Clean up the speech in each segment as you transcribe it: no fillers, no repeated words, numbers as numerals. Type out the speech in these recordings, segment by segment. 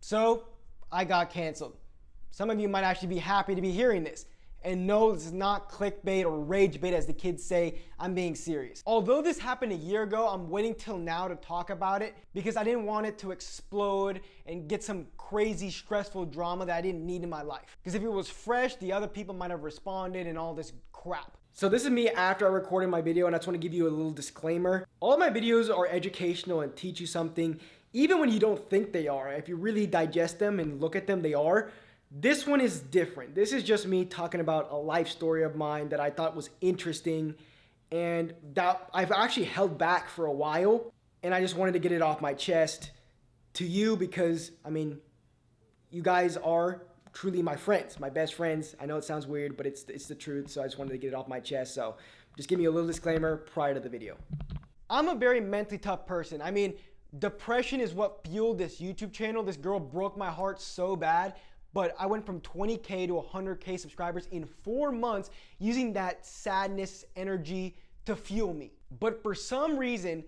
So I got canceled. Some of you might actually be happy to be hearing this. And no, this is not clickbait or rage bait as the kids say. I'm being serious. Although this happened a year ago, I'm waiting till now to talk about it because I didn't want it to explode and get some crazy stressful drama that I didn't need in my life. Because if it was fresh, the other people might have responded and all this crap. So this is me after I recorded my video, and I just want to give you a little disclaimer. All of my videos are educational and teach you something, even when you don't think they are. If you really digest them and look at them, they are. This one is different. This is just me talking about a life story of mine that I thought was interesting and that I've actually held back for a while, and I just wanted to get it off my chest to you because, I mean, you guys are truly my friends, my best friends. I know it sounds weird, but it's the truth, so I just wanted to get it off my chest. So just give me a little disclaimer prior to the video. I'm a very mentally tough person. I mean, depression is what fueled this YouTube channel. This girl broke my heart so bad. But I went from 20K to 100K subscribers in 4 months using that sadness energy to fuel me. But for some reason,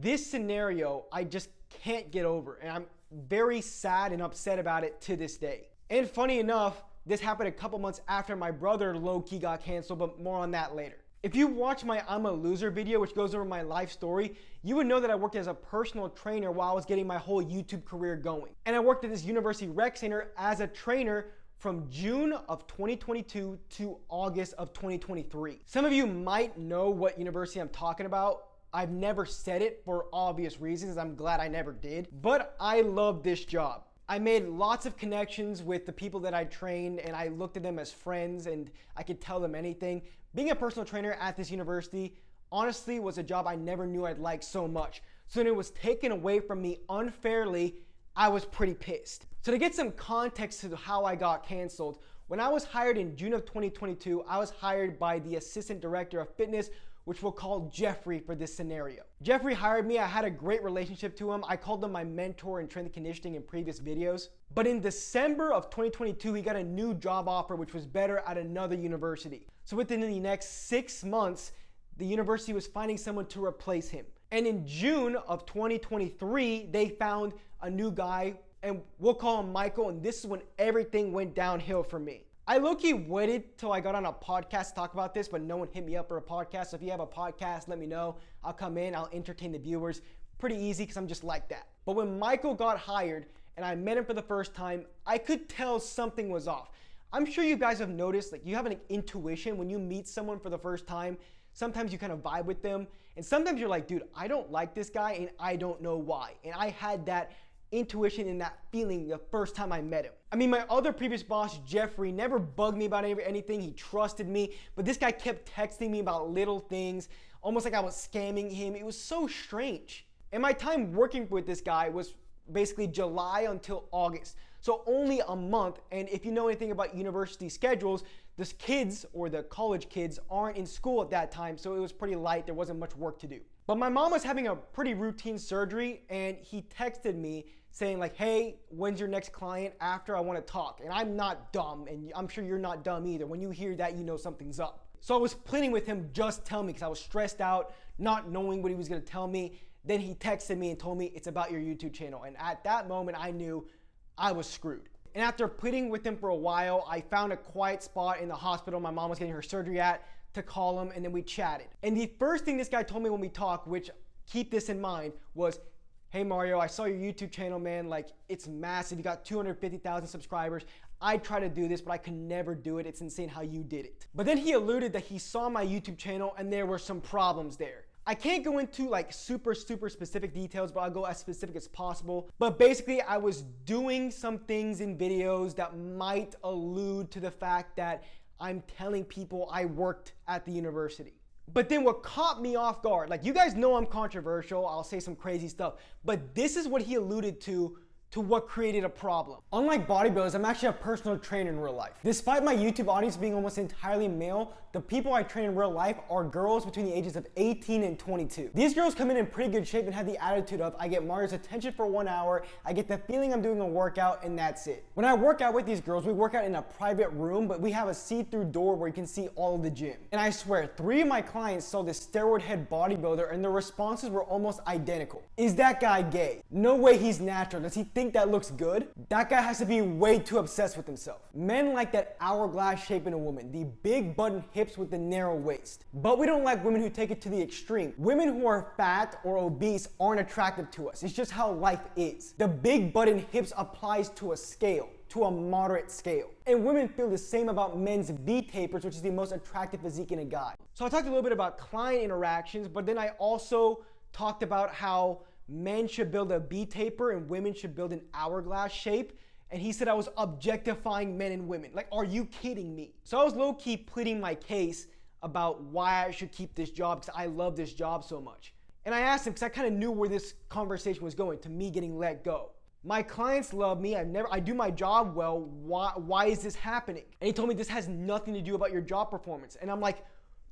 this scenario, I just can't get over. And I'm very sad and upset about it to this day. And funny enough, this happened a couple months after my brother low-key got canceled, but more on that later. If you watch my I'm a Loser video, which goes over my life story, you would know that I worked as a personal trainer while I was getting my whole YouTube career going. And I worked at this university rec center as a trainer from June of 2022 to August of 2023. Some of you might know what university I'm talking about. I've never said it for obvious reasons. I'm glad I never did. But I love this job. I made lots of connections with the people that I trained, and I looked at them as friends, and I could tell them anything. Being a personal trainer at this university honestly was a job I never knew I'd like so much. So when it was taken away from me unfairly, I was pretty pissed. So to get some context to how I got canceled, when I was hired in June of 2022, I was hired by the assistant director of fitness, which we'll call Jeffrey for this scenario. Jeffrey hired me. I had a great relationship to him. I called him my mentor in strength and conditioning in previous videos. But in December of 2022, he got a new job offer, which was better at another university. So within the next 6 months, the university was finding someone to replace him. And in June of 2023, they found a new guy, and we'll call him Michael, and this is when everything went downhill for me. I low-key waited till I got on a podcast to talk about this, but no one hit me up for a podcast. So if you have a podcast, let me know. I'll come in, I'll entertain the viewers. Pretty easy because I'm just like that. But when Michael got hired and I met him for the first time, I could tell something was off. I'm sure you guys have noticed, like, you have an intuition when you meet someone for the first time. Sometimes you kind of vibe with them, and sometimes you're like, dude, I don't like this guy and I don't know why. And I had that intuition and that feeling the first time I met him. I mean, my other previous boss, Jeffrey, never bugged me about anything. He trusted me, but this guy kept texting me about little things, almost like I was scamming him. It was so strange. And my time working with this guy was basically July until August. So only a month. And if you know anything about university schedules, the kids or the college kids aren't in school at that time. So it was pretty light. There wasn't much work to do. But my mom was having a pretty routine surgery, and he texted me saying like, hey, when's your next client? After, I want to talk. And I'm not dumb, and I'm sure you're not dumb either. When you hear that, you know something's up. So I was pleading with him, just tell me, because I was stressed out, not knowing what he was going to tell me. Then he texted me and told me it's about your YouTube channel. And at that moment, I knew I was screwed. And after pleading with him for a while, I found a quiet spot in the hospital my mom was getting her surgery at to call him, and then we chatted. And the first thing this guy told me when we talked, which keep this in mind, was, hey Mario, I saw your YouTube channel, man. Like, it's massive. You got 250,000 subscribers. I try to do this, but I could never do it. It's insane how you did it. But then he alluded that he saw my YouTube channel and there were some problems there. I can't go into like super specific details, but I'll go as specific as possible. But basically, I was doing some things in videos that might allude to the fact that I'm telling people I worked at the university. But then what caught me off guard, like, you guys know I'm controversial, I'll say some crazy stuff, but this is what he alluded to what created a problem. Unlike bodybuilders, I'm actually a personal trainer in real life. Despite my YouTube audience being almost entirely male, the people I train in real life are girls between the ages of 18 and 22. These girls come in pretty good shape and have the attitude of, I get Mario's attention for 1 hour, I get the feeling I'm doing a workout, and that's it. When I work out with these girls, we work out in a private room, but we have a see-through door where you can see all of the gym. And I swear, 3 of my clients saw this steroid head bodybuilder and their responses were almost identical. Is that guy gay? No way he's natural. Does he think think that looks good? That guy has to be way too obsessed with himself. Men like that hourglass shape in a woman, the big button hips with the narrow waist. But we don't like women who take it to the extreme. Women who are fat or obese aren't attractive to us. It's just how life is. The big button hips applies to a scale, to a moderate scale. And women feel the same about men's V-tapers, which is the most attractive physique in a guy. So I talked a little bit about client interactions, but then I also talked about how men should build a V-taper and women should build an hourglass shape. And he said I was objectifying men and women. Like, are you kidding me? So I was low-key pleading my case about why I should keep this job because I love this job so much. And I asked him because I kind of knew where this conversation was going, to me getting let go. My clients love me. I do my job well. Why is this happening? And he told me this has nothing to do about your job performance. And I'm like,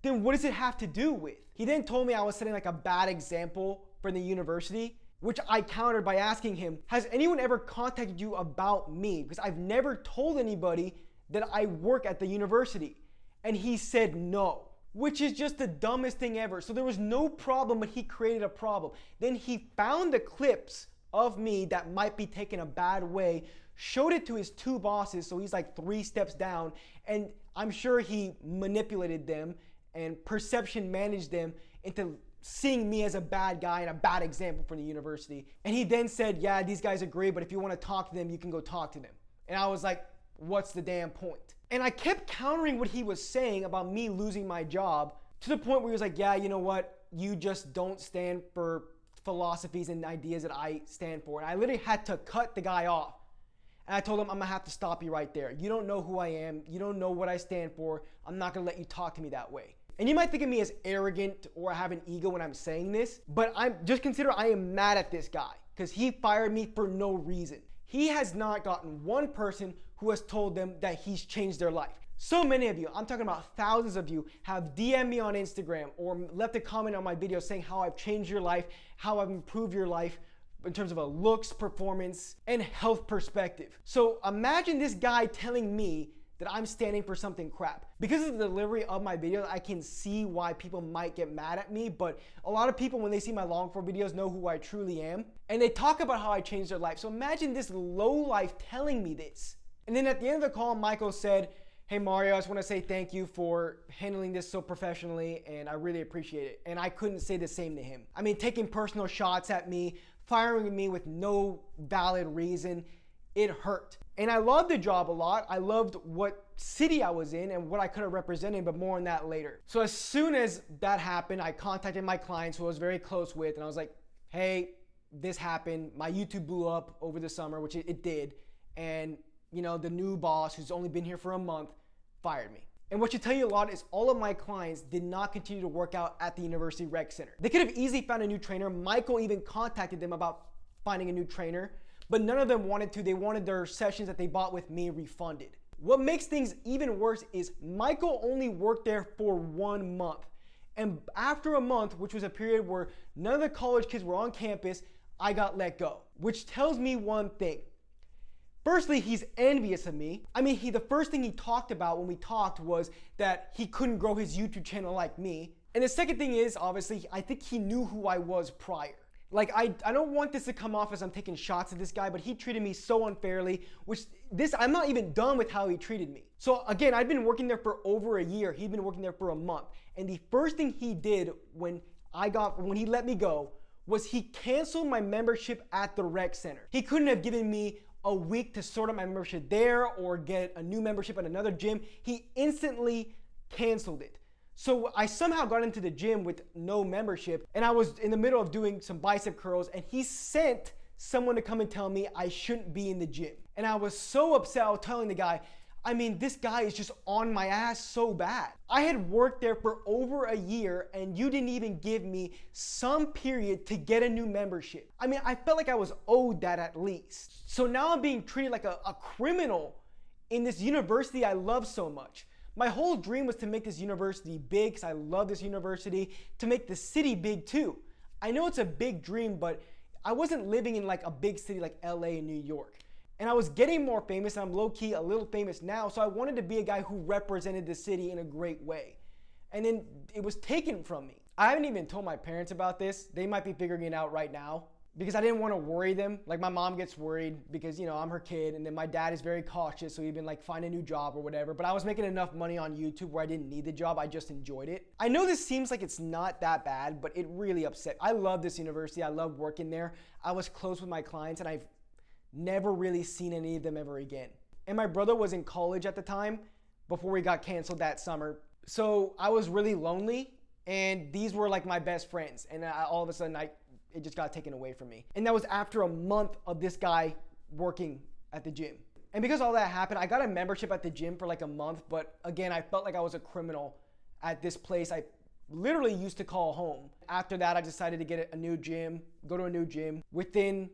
then what does it have to do with? He then told me I was setting like a bad example for the university, which I countered by asking him, has anyone ever contacted you about me? Because I've never told anybody that I work at the university. And he said no, which is just the dumbest thing ever. So there was no problem, but he created a problem. Then he found the clips of me that might be taken a bad way, showed it to his two bosses, so he's like 3 steps down, and I'm sure he manipulated them and perception managed them into seeing me as a bad guy and a bad example for the university. And he then said, yeah, these guys agree, but if you want to talk to them, you can go talk to them. And I was like, what's the damn point? And I kept countering what he was saying about me losing my job to the point where he was like, yeah, you know what? You just don't stand for philosophies and ideas that I stand for. And I literally had to cut the guy off. And I told him, I'm gonna have to stop you right there. You don't know who I am. You don't know what I stand for. I'm not gonna let you talk to me that way. And you might think of me as arrogant or I have an ego when I'm saying this, but consider I am mad at this guy because he fired me for no reason. He has not gotten one person who has told them that he's changed their life. So many of you, I'm talking about thousands of you, have DM'd me on Instagram or left a comment on my video saying how I've changed your life, how I've improved your life in terms of a looks, performance, and health perspective. So imagine this guy telling me that I'm standing for something crap. Because of the delivery of my videos, I can see why people might get mad at me, but a lot of people, when they see my long form videos, know who I truly am, and they talk about how I changed their life. So imagine this lowlife telling me this. And then at the end of the call, Michael said, hey Mario, I just want to say thank you for handling this so professionally, and I really appreciate it. And I couldn't say the same to him. I mean, taking personal shots at me, firing me with no valid reason, it hurt. And I loved the job a lot. I loved what city I was in and what I could have represented, but more on that later. So as soon as that happened, I contacted my clients who I was very close with, and I was like, hey, this happened. My YouTube blew up over the summer, which it did. And you know, the new boss who's only been here for a month fired me. And what should tell you a lot is all of my clients did not continue to work out at the University Rec Center. They could have easily found a new trainer. Michael even contacted them about finding a new trainer, but none of them wanted to. They wanted their sessions that they bought with me refunded. What makes things even worse is Michael only worked there for 1 month. And after a month, which was a period where none of the college kids were on campus, I got let go, which tells me one thing. Firstly, he's envious of me. I mean, the first thing he talked about when we talked was that he couldn't grow his YouTube channel like me. And the second thing is, obviously, I think he knew who I was prior. Like, I don't want this to come off as I'm taking shots at this guy, but he treated me so unfairly, I'm not even done with how he treated me. So again, I'd been working there for over a year. He'd been working there for a month. And the first thing he did when he let me go was he canceled my membership at the rec center. He couldn't have given me a week to sort out my membership there or get a new membership at another gym. He instantly canceled it. So I somehow got into the gym with no membership, and I was in the middle of doing some bicep curls, and he sent someone to come and tell me I shouldn't be in the gym. And I was so upset. I was telling the guy, I mean, this guy is just on my ass so bad. I had worked there for over a year and you didn't even give me some period to get a new membership. I mean, I felt like I was owed that at least. So now I'm being treated like a criminal in this university I love so much. My whole dream was to make this university big because I love this university, to make the city big too. I know it's a big dream, but I wasn't living in like a big city like LA and New York. And I was getting more famous, and I'm low-key a little famous now, so I wanted to be a guy who represented the city in a great way. And then it was taken from me. I haven't even told my parents about this. They might be figuring it out right now. because I didn't want to worry them. Like my mom gets worried because, you know, I'm her kid, and then my dad is very cautious, so he'd been like, find a new job or whatever. But I was making enough money on YouTube where I didn't need the job, I just enjoyed it. I know this seems like it's not that bad, but it really upset. I love this university, I love working there. I was close with my clients, and I've never really seen any of them ever again. And my brother was in college at the time before we got canceled that summer. So I was really lonely, and these were like my best friends. And all of a sudden, it just got taken away from me. And that was after a month of this guy working at the gym. And because all that happened, I got a membership at the gym for like a month. But again, I felt like I was a criminal at this place I literally used to call home. After that, I decided to get a new gym, go to a new gym. Within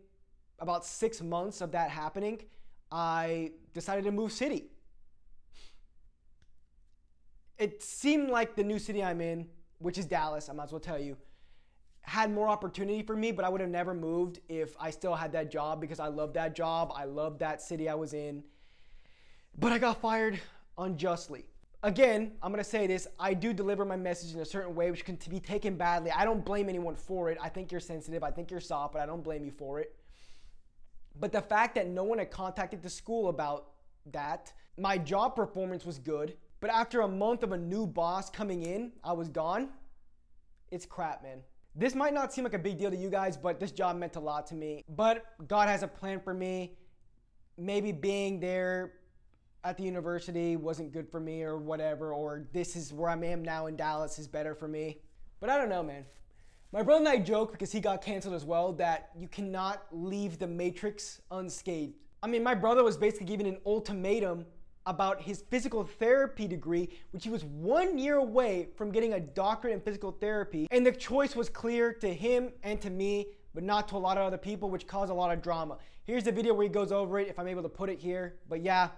about 6 months of that happening, I decided to move city. It seemed like the new city I'm in, which is Dallas, I might as well tell you, had more opportunity for me, but I would have never moved if I still had that job, because I love that job. I love that city I was in. But I got fired unjustly. Again, I'm gonna say this, I do deliver my message in a certain way which can be taken badly. I don't blame anyone for it. I think you're sensitive, I think you're soft, but I don't blame you for it. But the fact that no one had contacted the school about that, my job performance was good, but after a month of a new boss coming in, I was gone. It's crap, man. This might not seem like a big deal to you guys, but this job meant a lot to me. But God has a plan for me. Maybe being there at the university wasn't good for me or whatever, or this is where I am now in Dallas is better for me. But I don't know, man. My brother and I joke, because he got canceled as well, that you cannot leave the Matrix unscathed. I mean, my brother was basically given an ultimatum about his physical therapy degree, which he was 1 year away from getting a doctorate in physical therapy. And the choice was clear to him and to me, but not to a lot of other people, which caused a lot of drama. Here's the video where he goes over it, if I'm able to put it here. But yeah,